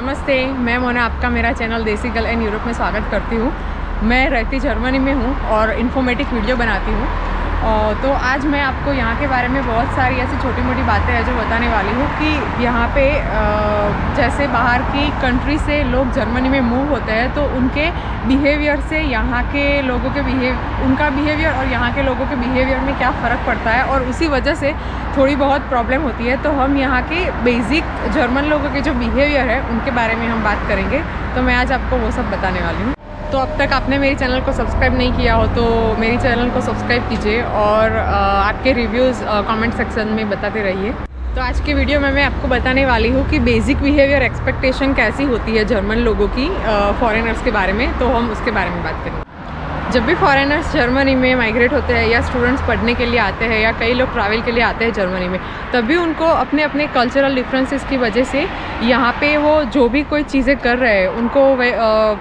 नमस्ते, मैं मोना आपका मेरा चैनल देसी गर्ल एंड यूरोप में स्वागत करती हूँ। मैं रहती जर्मनी में हूँ और इन्फॉर्मेटिव वीडियो बनाती हूँ। तो आज मैं आपको यहाँ के बारे में बहुत सारी ऐसी छोटी मोटी बातें हैं जो बताने वाली हूँ कि यहाँ पे जैसे बाहर की कंट्री से लोग जर्मनी में मूव होते हैं तो उनके बिहेवियर से यहाँ के लोगों के उनका बिहेवियर और यहाँ के लोगों के बिहेवियर में क्या फ़र्क पड़ता है और उसी वजह से थोड़ी बहुत प्रॉब्लम होती है। तो हम यहाँ के बेसिक जर्मन लोगों के जो बिहेवियर है उनके बारे में हम बात करेंगे। तो मैं आज आपको वो सब बताने वाली हूँ। तो अब तक आपने मेरे चैनल को सब्सक्राइब नहीं किया हो तो मेरे चैनल को सब्सक्राइब कीजिए और आपके रिव्यूज़ कमेंट सेक्शन में बताते रहिए। तो आज के वीडियो में मैं आपको बताने वाली हूँ कि बेसिक बिहेवियर एक्सपेक्टेशन कैसी होती है जर्मन लोगों की फॉरेनर्स के बारे में। तो हम उसके बारे में बात करेंगे। जब भी फॉरेनर्स जर्मनी में माइग्रेट होते हैं या स्टूडेंट्स पढ़ने के लिए आते हैं या कई लोग ट्रैवल के लिए आते हैं जर्मनी में, तभी उनको अपने अपने कल्चरल डिफरेंसेस की वजह से यहाँ पे वो जो भी कोई चीज़ें कर रहे हैं उनको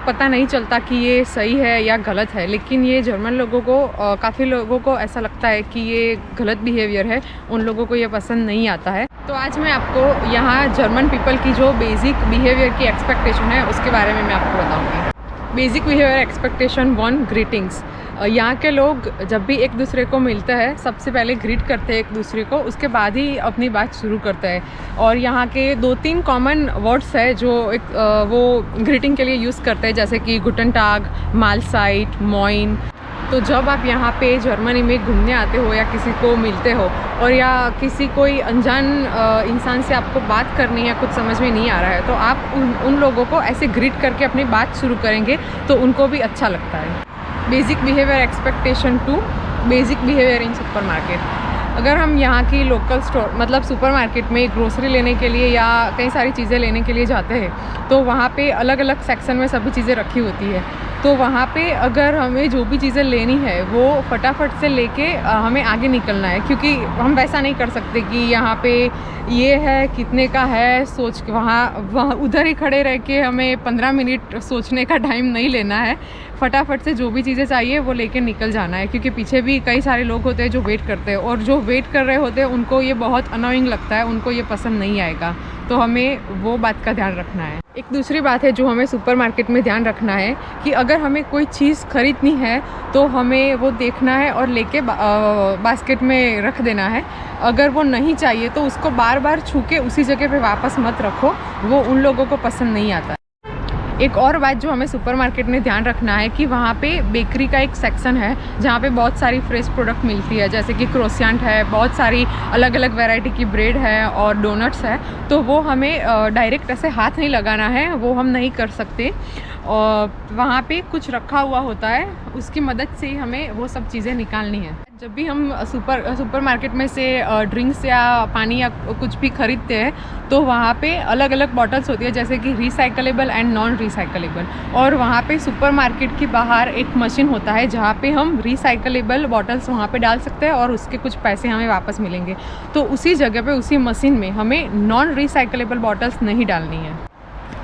पता नहीं चलता कि ये सही है या गलत है। लेकिन ये जर्मन लोगों को काफ़ी लोगों को ऐसा लगता है कि ये गलत बिहेवियर है, उन लोगों को ये पसंद नहीं आता है। तो आज मैं आपको यहाँ जर्मन पीपल की जो बेसिक बिहेवियर की एक्सपेक्टेशन है उसके बारे में मैं आपको बताऊँगी। Basic behaviour expectation 1, greetings. यहाँ के लोग जब भी एक दूसरे को मिलते हैं सबसे पहले ग्रीट करते हैं एक दूसरे को, उसके बाद ही अपनी बात शुरू करते हैं। और यहाँ के 2-3 कॉमन वर्ड्स है जो वो ग्रीटिंग के लिए यूज़ करते हैं, जैसे कि गुटन टाग, मालसाइट, मॉइन। तो जब आप यहाँ पे जर्मनी में घूमने आते हो या किसी को मिलते हो और या किसी कोई अनजान इंसान से आपको बात करनी है, कुछ समझ में नहीं आ रहा है, तो आप उन लोगों को ऐसे ग्रीट करके अपनी बात शुरू करेंगे तो उनको भी अच्छा लगता है। Basic behaviour expectation 2, basic behaviour in supermarket. अगर हम यहाँ की लोकल स्टोर मतलब सुपरमार्केट में ग्रोसरी लेने के लिए या कई सारी चीज़ें लेने के लिए जाते हैं तो वहाँ पे अलग अलग सेक्शन में सभी चीज़ें रखी होती है। तो वहाँ पे अगर हमें जो भी चीज़ें लेनी है वो फटाफट से लेके हमें आगे निकलना है, क्योंकि हम वैसा नहीं कर सकते कि यहाँ पे ये है कितने का है सोच के वहाँ उधर ही खड़े रह के हमें 15 मिनट सोचने का टाइम नहीं लेना है। फटाफट से जो भी चीज़ें चाहिए वो लेके निकल जाना है, क्योंकि पीछे भी कई सारे लोग होते हैं जो वेट करते हैं और जो वेट कर रहे होते हैं उनको ये बहुत अनोइंग लगता है, उनको ये पसंद नहीं आएगा। तो हमें वो बात का ध्यान रखना है। एक दूसरी बात है जो हमें सुपरमार्केट में ध्यान रखना है कि अगर हमें कोई चीज़ खरीदनी है तो हमें वो देखना है और लेके बास्केट में रख देना है। अगर वो नहीं चाहिए तो उसको बार बार छू के उसी जगह पे वापस मत रखो, वो उन लोगों को पसंद नहीं आता। एक और बात जो हमें सुपरमार्केट में ध्यान रखना है कि वहाँ पे बेकरी का एक सेक्शन है जहाँ पे बहुत सारी फ्रेश प्रोडक्ट मिलती है, जैसे कि क्रोसेंट है, बहुत सारी अलग अलग वैरायटी की ब्रेड है और डोनट्स है। तो वो हमें डायरेक्ट ऐसे हाथ नहीं लगाना है, वो हम नहीं कर सकते। और वहाँ पे कुछ रखा हुआ होता है, उसकी मदद से ही हमें वो सब चीज़ें निकालनी है। जब भी हम सुपरमार्केट में से ड्रिंक्स या पानी या कुछ भी खरीदते हैं तो वहाँ पे अलग अलग बॉटल्स होती है, जैसे कि रिसाइकलेबल एंड नॉन रिसाइकलेबल। और वहाँ पे सुपरमार्केट के बाहर एक मशीन होता है जहाँ पे हम रिसाइकलेबल बॉटल्स वहाँ पे डाल सकते हैं और उसके कुछ पैसे हमें वापस मिलेंगे। तो उसी जगह पे उसी मशीन में हमें नॉन रिसाइकलेबल बॉटल्स नहीं डालनी है।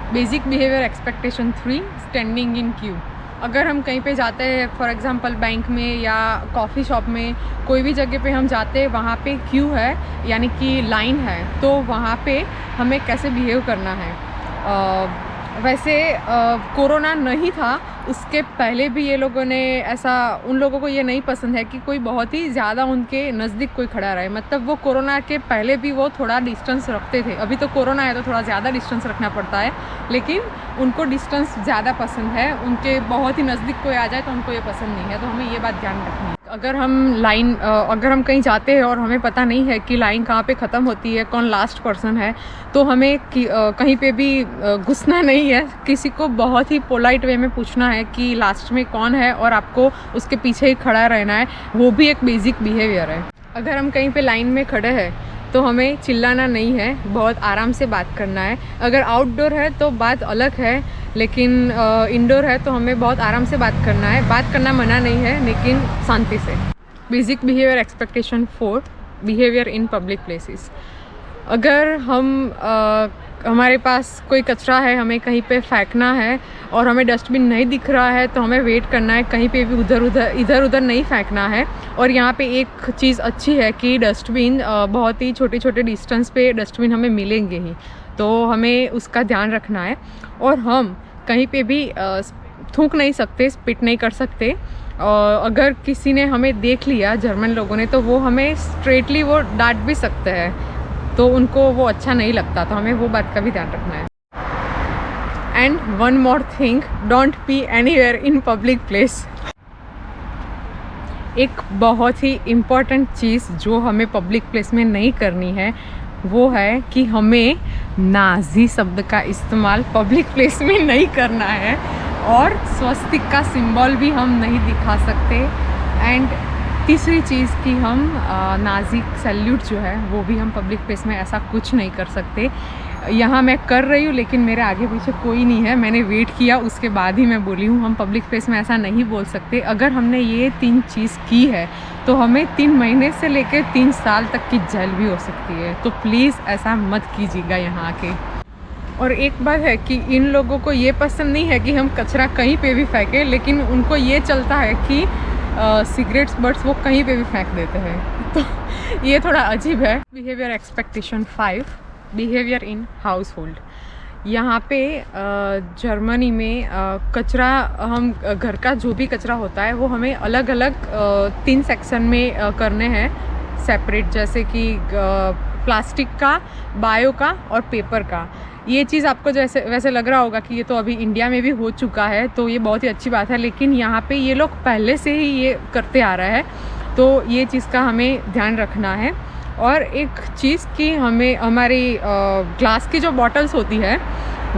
Basic behaviour expectation 3, standing in Q. अगर हम कहीं पे जाते हैं, फॉर एग्जांपल बैंक में या कॉफ़ी शॉप में, कोई भी जगह पे हम जाते हैं वहाँ पे क्यू है यानी कि लाइन है, तो वहाँ पे हमें कैसे बिहेव करना है। वैसे कोरोना नहीं था उसके पहले भी ये लोगों ने ऐसा, उन लोगों को ये नहीं पसंद है कि कोई बहुत ही ज़्यादा उनके नज़दीक कोई खड़ा रहे। मतलब वो कोरोना के पहले भी वो थोड़ा डिस्टेंस रखते थे। अभी तो कोरोना है तो थोड़ा ज़्यादा डिस्टेंस रखना पड़ता है, लेकिन उनको डिस्टेंस ज़्यादा पसंद है। उनके बहुत ही नज़दीक कोई आ जाए तो उनको ये पसंद नहीं है। तो हमें ये बात ध्यान रखनी है। अगर हम कहीं जाते हैं और हमें पता नहीं है कि लाइन कहाँ पे ख़त्म होती है, कौन लास्ट पर्सन है, तो हमें कहीं पे भी घुसना नहीं है। किसी को बहुत ही पोलाइट वे में पूछना है कि लास्ट में कौन है और आपको उसके पीछे ही खड़ा रहना है। वो भी एक बेसिक बिहेवियर है। अगर हम कहीं पे लाइन में खड़े हैं तो हमें चिल्लाना नहीं है, बहुत आराम से बात करना है। अगर आउटडोर है तो बात अलग है, लेकिन इंडोर है तो हमें बहुत आराम से बात करना है। बात करना मना नहीं है, लेकिन शांति से। Basic behaviour expectation 4, behaviour in public places. अगर हमारे पास कोई कचरा है, हमें कहीं पे फेंकना है और हमें डस्टबिन नहीं दिख रहा है तो हमें वेट करना है, कहीं पे भी इधर उधर नहीं फेंकना है। और यहाँ पे एक चीज़ अच्छी है कि डस्टबिन बहुत ही छोटे छोटे डिस्टेंस पे डस्टबिन हमें मिलेंगे ही। तो हमें उसका ध्यान रखना है। और हम कहीं पे भी थूक नहीं सकते, स्पिट नहीं कर सकते। और अगर किसी ने हमें देख लिया, जर्मन लोगों ने, तो वो हमें स्ट्रेटली वो डांट भी सकते हैं, तो उनको वो अच्छा नहीं लगता। तो हमें वो बात का भी ध्यान रखना है। And one more thing, don't P anywhere in public place. एक बहुत ही इम्पॉर्टेंट चीज़ जो हमें पब्लिक प्लेस में नहीं करनी है वो है कि हमें नाज़ी शब्द का इस्तेमाल पब्लिक प्लेस में नहीं करना है, और स्वस्तिक का सिंबल भी हम नहीं दिखा सकते। एंड तीसरी चीज़ कि हम नाज़ी सैल्यूट जो है वो भी हम पब्लिक प्लेस में ऐसा कुछ नहीं कर सकते। यहाँ मैं कर रही हूँ लेकिन मेरे आगे पीछे कोई नहीं है, मैंने वेट किया, उसके बाद ही मैं बोली हूँ। हम पब्लिक प्लेस में ऐसा नहीं बोल सकते। अगर हमने ये 3 चीज़ की है तो हमें 3 महीने से लेकर 3 साल तक की जेल भी हो सकती है। तो प्लीज़ ऐसा मत कीजिएगा यहाँ आके। और एक बात है कि इन लोगों को ये पसंद नहीं है कि हम कचरा कहीं पे भी फेंकें, लेकिन उनको ये चलता है कि सिगरेट्स बट्स वो कहीं पे भी फेंक देते हैं। तो ये थोड़ा अजीब है। Behaviour expectation 5, behaviour in house hold. यहाँ पे जर्मनी में कचरा, हम घर का जो भी कचरा होता है वो हमें अलग अलग 3 सेक्शन में करने हैं सेपरेट, जैसे कि प्लास्टिक का, बायो का और पेपर का। ये चीज़ आपको जैसे वैसे लग रहा होगा कि ये तो अभी इंडिया में भी हो चुका है, तो ये बहुत ही अच्छी बात है, लेकिन यहाँ पे ये लोग पहले से ही ये करते आ रहा है। तो ये चीज़ का हमें ध्यान रखना है। और एक चीज़ कि हमें हमारी ग्लास की जो बॉटल्स होती है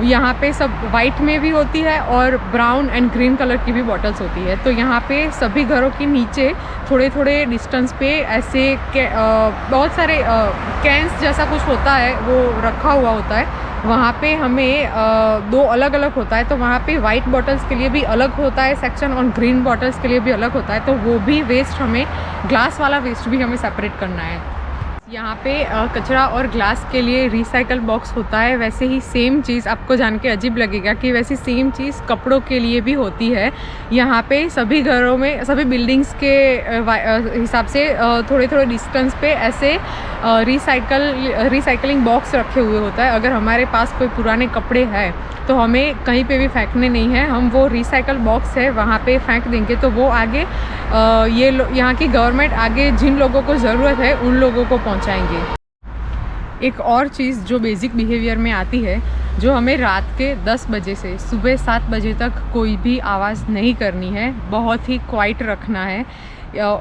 यहाँ पे सब वाइट में भी होती है और ब्राउन एंड ग्रीन कलर की भी बॉटल्स होती है। तो यहाँ पे सभी घरों के नीचे थोड़े थोड़े डिस्टेंस पे ऐसे बहुत सारे कैंस जैसा कुछ होता है, वो रखा हुआ होता है। वहाँ पे हमें 2 अलग अलग होता है। तो वहाँ पे वाइट बॉटल्स के लिए भी अलग होता है सेक्शन और ग्रीन बॉटल्स के लिए भी अलग होता है। तो वो भी वेस्ट हमें, ग्लास वाला वेस्ट भी हमें सेपरेट करना है। यहाँ पे कचरा और ग्लास के लिए रिसाइकल बॉक्स होता है। वैसे ही सेम चीज़ आपको जान के अजीब लगेगा कि वैसी सेम चीज़ कपड़ों के लिए भी होती है। यहाँ पे सभी घरों में, सभी बिल्डिंग्स के हिसाब से थोड़े थोड़े डिस्टेंस पे ऐसे रिसाइकलिंग बॉक्स रखे हुए होता है। अगर हमारे पास कोई पुराने कपड़े हैं तो हमें कहीं पे भी फेंकने नहीं है, हम वो रिसाइकल बॉक्स है वहाँ पे फेंक देंगे। तो वो आगे यहाँ की गवर्नमेंट आगे जिन लोगों को ज़रूरत है उन लोगों को पहुँचाएंगे। एक और चीज़ जो बेसिक बिहेवियर में आती है, जो हमें रात के 10 बजे से सुबह 7 बजे तक कोई भी आवाज़ नहीं करनी है, बहुत ही क्वाइट रखना है।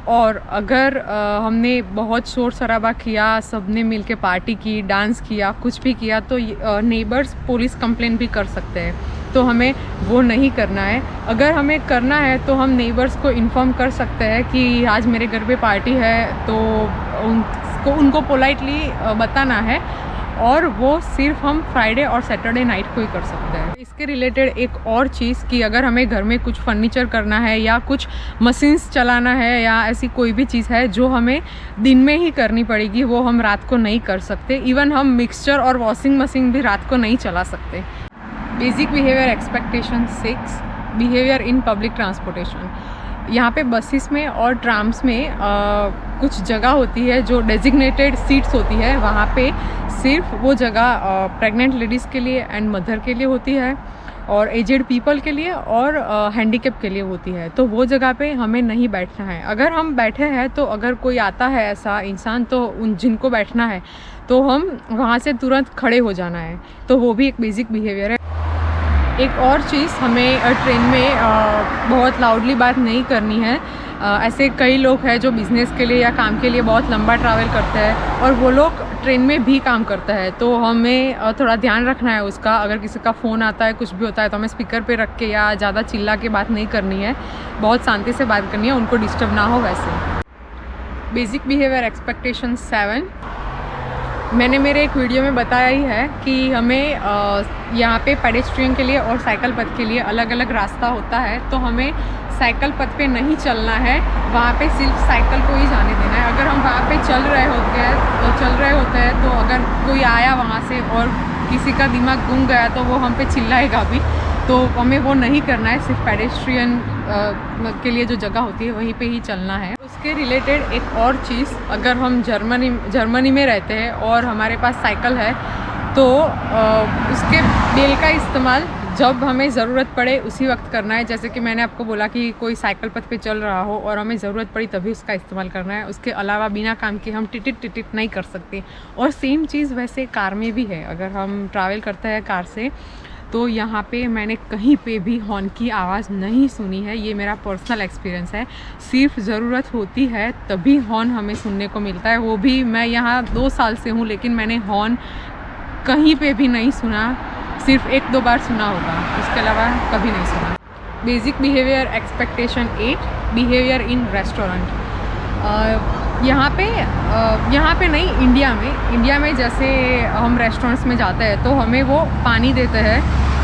और अगर हमने बहुत शोर शराबा किया, सबने मिलके पार्टी की, डांस किया, कुछ भी किया, तो नेबर्स पुलिस कंप्लेन भी कर सकते हैं। तो हमें वो नहीं करना है। अगर हमें करना है तो हम नेबर्स को इन्फॉर्म कर सकते हैं कि आज मेरे घर पे पार्टी है, तो उनको पोलाइटली बताना है। और वो सिर्फ हम फ्राइडे और सैटरडे नाइट को ही कर सकते हैं। इसके रिलेटेड एक और चीज़ कि अगर हमें घर में कुछ फर्नीचर करना है या कुछ मशीन्स चलाना है या ऐसी कोई भी चीज़ है जो हमें दिन में ही करनी पड़ेगी, वो हम रात को नहीं कर सकते। इवन हम मिक्सचर और वॉशिंग मशीन भी रात को नहीं चला सकते। Basic behaviour expectation 6, behaviour in public transportation. यहाँ पे बसेस में और ट्राम्स में कुछ जगह होती है जो डेजिग्नेटेड सीट्स होती है। वहाँ पे सिर्फ वो जगह प्रेग्नेंट लेडीज़ के लिए एंड मदर के लिए होती है, और एजेड पीपल के लिए और हैंडीकैप के लिए होती है। तो वो जगह पे हमें नहीं बैठना है। अगर हम बैठे हैं तो अगर कोई आता है ऐसा इंसान, तो उन जिनको बैठना है तो हम वहाँ से तुरंत खड़े हो जाना है। तो वो भी एक बेसिक बिहेवियर है। एक और चीज़, हमें ट्रेन में बहुत लाउडली बात नहीं करनी है। ऐसे कई लोग हैं जो बिज़नेस के लिए या काम के लिए बहुत लंबा ट्रैवल करते हैं और वो लोग ट्रेन में भी काम करते हैं। तो हमें थोड़ा ध्यान रखना है उसका। अगर किसी का फ़ोन आता है, कुछ भी होता है, तो हमें स्पीकर पे रख के या ज़्यादा चिल्ला के बात नहीं करनी है, बहुत शांति से बात करनी है, उनको डिस्टर्ब ना हो। वैसे बेसिक बिहेवियर एक्सपेक्टेशन 7, मैंने मेरे एक वीडियो में बताया ही है कि हमें यहाँ पे पेडेस्ट्रियन के लिए और साइकिल पथ के लिए अलग अलग रास्ता होता है। तो हमें साइकिल पथ पे नहीं चलना है, वहाँ पे सिर्फ साइकिल को ही जाने देना है। अगर हम वहाँ पे चल रहे होते हैं तो अगर कोई आया वहाँ से और किसी का दिमाग घूम गया तो वो हम पे चिल्लाएगा भी। तो हमें वो नहीं करना है, सिर्फ पेडेस्ट्रियन के लिए जो जगह होती है वहीं पे ही चलना है। उसके रिलेटेड एक और चीज़, अगर हम जर्मनी में रहते हैं और हमारे पास साइकिल है तो उसके बेल का इस्तेमाल जब हमें ज़रूरत पड़े उसी वक्त करना है। जैसे कि मैंने आपको बोला कि कोई साइकिल पथ पे चल रहा हो और हमें ज़रूरत पड़ी तभी उसका इस्तेमाल करना है, उसके अलावा बिना काम के हम टिटिट नहीं कर सकते। और सेम चीज़ वैसे कार में भी है। अगर हम ट्रैवल करते हैं कार से तो यहाँ पे मैंने कहीं पे भी हॉर्न की आवाज़ नहीं सुनी है। ये मेरा पर्सनल एक्सपीरियंस है। सिर्फ ज़रूरत होती है तभी हॉर्न हमें सुनने को मिलता है। वो भी मैं यहाँ 2 साल से हूँ, लेकिन मैंने हॉर्न कहीं पे भी नहीं सुना। सिर्फ 1-2 बार सुना होगा, उसके अलावा कभी नहीं सुना। Basic behaviour expectation 8, behaviour in restaurant. यहाँ पे नहीं, इंडिया में जैसे हम रेस्टोरेंट्स में जाते हैं तो हमें वो पानी देते हैं,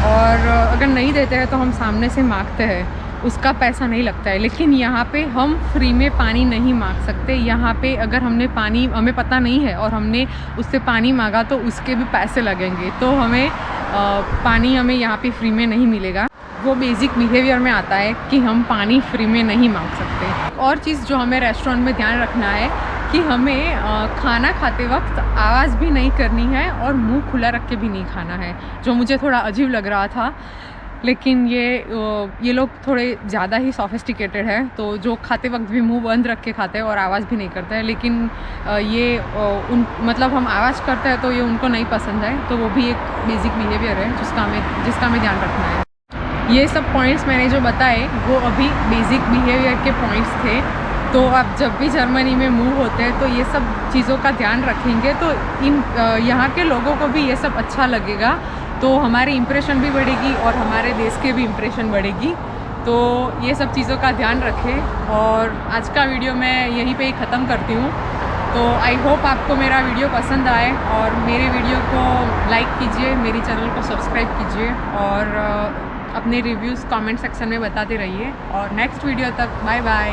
और अगर नहीं देते हैं तो हम सामने से मांगते हैं, उसका पैसा नहीं लगता है। लेकिन यहाँ पे हम फ्री में पानी नहीं मांग सकते। यहाँ पे अगर हमें पता नहीं है और हमने उससे पानी मांगा तो उसके भी पैसे लगेंगे, तो हमें पानी यहाँ पे फ्री में नहीं मिलेगा। वो बेसिक बिहेवियर में आता है कि हम पानी फ्री में नहीं मांग सकते। और चीज़ जो हमें रेस्टोरेंट में ध्यान रखना है कि हमें खाना खाते वक्त आवाज़ भी नहीं करनी है और मुंह खुला रख के भी नहीं खाना है, जो मुझे थोड़ा अजीब लग रहा था। लेकिन ये लोग थोड़े ज़्यादा ही सोफिस्टिकेटेड है, तो जो खाते वक्त भी मुंह बंद रख के खाते हैं और आवाज़ भी नहीं करते हैं। लेकिन मतलब हम आवाज़ करते हैं तो ये उनको नहीं पसंद है, तो वो भी एक बेसिक बिहेवियर है जिसका हमें ध्यान रखना है। ये सब पॉइंट्स मैंने जो बताए वो अभी बेसिक बिहेवियर के पॉइंट्स थे। तो आप जब भी जर्मनी में मूव होते हैं तो ये सब चीज़ों का ध्यान रखेंगे तो यहाँ के लोगों को भी ये सब अच्छा लगेगा, तो हमारी इम्प्रेशन भी बढ़ेगी और हमारे देश के भी इम्प्रेशन बढ़ेगी। तो ये सब चीज़ों का ध्यान रखें। और आज का वीडियो मैं यहीं पे ही ख़त्म करती हूँ। तो आई होप आपको मेरा वीडियो पसंद आए, और मेरे वीडियो को लाइक कीजिए, मेरी चैनल को सब्सक्राइब कीजिए, और अपने रिव्यूज़ कमेंट सेक्शन में बताते रहिए। और नेक्स्ट वीडियो तक बाय बाय।